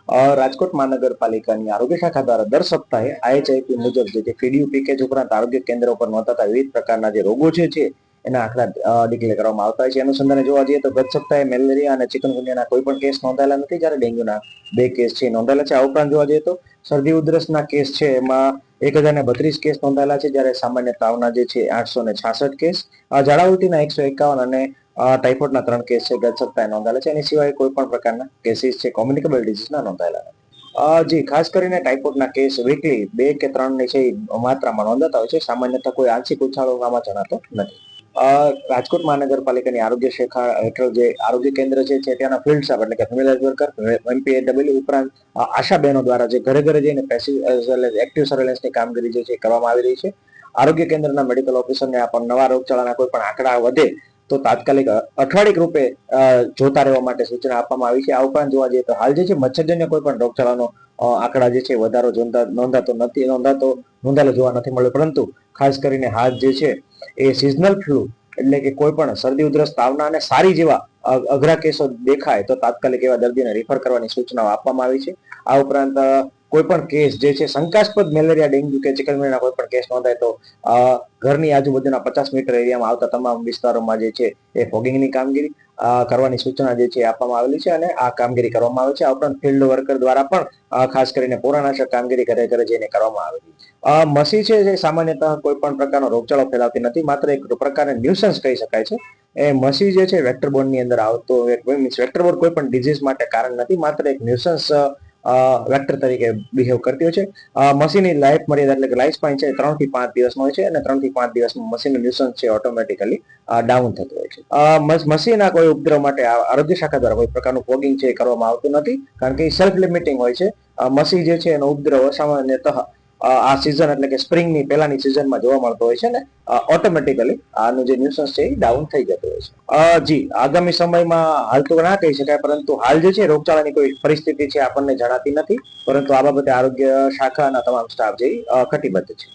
રાજકોટ મહાનગરપાલિકાની આરોગ્ય શાખા દ્વારા દર સપ્તાહે IHIP મુજબ જે ફીડીયુ પેકેજ ઉપરાંત આરોગ્ય કેન્દ્ર ઉપર નોંધાતા વિવિધ પ્રકારના જે રોગો છે એના આંકડા ડિક્લેર કરવામાં આવતા હોય છે. અનુસંધાને જોવા જઈએ તો ગત સપ્તાહે મેલેરિયા અને ચિકનગુનિયાના કોઈ પણ કેસ નોંધાયેલા નથી, જ્યારે ડેન્ગ્યુના 2 કેસ છે નોંધાયેલા છે. આ ઉપરાંત જોવા જઈએ તો શરદી ઉધરસના કેસ છે એમાં 1032 કેસ નોંધાયેલા છે, જ્યારે સામાન્ય તાવના જે છે 866 કેસ, ઝાડા ઉલટીના 151 અને ટાઇફોઇડના 3 કેસ છે ગત સપ્તાહે નોંધાયેલા છે. એની સિવાય કોઈ પણ પ્રકારના કેસીસ છે કોમ્યુનિકેબલ ડિઝીઝના નોંધાયેલા નથી. જી ખાસ કરીને ટાઇફોઇડના કેસ વીકલી 2 કે 3 ની છે માત્રામાં નોંધાતા હોય છે. સામાન્યતઃ કોઈ આંશિક ઉછાળો આમાં જણાતો નથી. રાજકોટ મહાનગરપાલિકાની આરોગ્ય શાખા હેઠળ જે આરોગ્ય કેન્દ્ર છે ત્યાંના ફિલ્ડ સ્ટાફ એટલે કે ફેમિલી હેલ્થ વર્કર, MPAW ઉપરાંત આશા બહેનો દ્વારા જે ઘરે ઘરે જઈને એક્ટિવ સર્વેલન્સની કામગીરી જે છે કરવામાં આવી રહી છે. આરોગ્ય કેન્દ્રના મેડિકલ ઓફિસરને નવા રોગચાળાના કોઈ પણ આંકડા વધે તો તાત્કાલિક અઠવાડિક રૂપે જોતા રહેવા માટે સૂચના આપવામાં આવી છે. આ ઉપરાંત જોવા જઈએ તો હાલ જે છે મચ્છરજન્ય કોઈ પણ રોગચાળાનો આંકડા જે છે વધારો નોંધાયેલો જોવા નથી મળ્યો, પરંતુ ખાસ કરીને હાલ જે છે એ સિઝનલ ફ્લૂ એટલે કે કોઈ પણ શરદી ઉધરસ તાવના અને સારી જેવા અઘરા કેસો દેખાય તો તાત્કાલિક એવા દર્દીને રિફર કરવાની સૂચનાઓ આપવામાં આવી છે. આ ઉપરાંત કોઈ પણ કેસ જે છે શંકાસ્પદ મેલેરિયા, ડેન્ગ્યુ કે ચિકનગુનિયાના કોઈ પણ કેસ નોંધાય તો ઘરની આજુબાજુના 50 મીટર એરિયામાં આવતા તમામ વિસ્તારોમાં જે છે એ ફોગિંગની કામગીરી કરવાની સૂચના જે છે આપવામાં આવેલી છે અને આ કામગીરી કરવામાં આવે છે. આ ઉપરાંત ફિલ્ડ વર્કર દ્વારા પણ ખાસ કરીને પોરાનાશક કામગીરી ઘરે ઘરે જઈને કરવામાં આવેલી છે. મસી છે જે સામાન્યતઃ કોઈ પણ પ્રકારનો રોગચાળો ફેલાવતી નથી, માત્ર એક પ્રકારના ન્યુસન્સ કહી શકાય છે. એ મસી જે છે વેક્ટરબોર્ન ની અંદર આવતો વેક્ટરબોર્ન કોઈ પણ ડિઝીઝ માટે કારણ નથી, માત્ર એક ન્યુસન્સ વેક્ટર તરીકે બિહેવ કરતી હોય છે. મસીની લાઈફ મર્યાદા એટલે કે લાઈફ સ્પાન છે 3 થી 5 દિવસનો હોય છે અને 3 થી 5 દિવસમાં મસીનું ન્યુસન્સ છે ઓટોમેટિકલી ડાઉન થતું હોય છે. મસીના કોઈ ઉપદ્રવ માટે આરોગ્ય શાખા દ્વારા કોઈ પ્રકારનું ફોગિંગ છે કરવામાં આવતું નથી, કારણ કે સેલ્ફ લિમિટિંગ હોય છે. મસી જે છે એનો ઉપદ્રવ સામાન્યતઃ આ સિઝન એટલે કે સ્પ્રિંગની પહેલાની સિઝનમાં જોવા મળતો હોય છે ને ઓટોમેટિકલી આનું જે ન્યુસન્સ છે એ ડાઉન થઈ જતું હોય છે. જી આગામી સમયમાં હાલ તો ના કહી શકાય, પરંતુ હાલ જે છે રોગચાળાની કોઈ પરિસ્થિતિ છે આપણને જણાતી નથી, પરંતુ આ બાબતે આરોગ્ય શાખાના તમામ સ્ટાફ જે કટિબદ્ધ છે.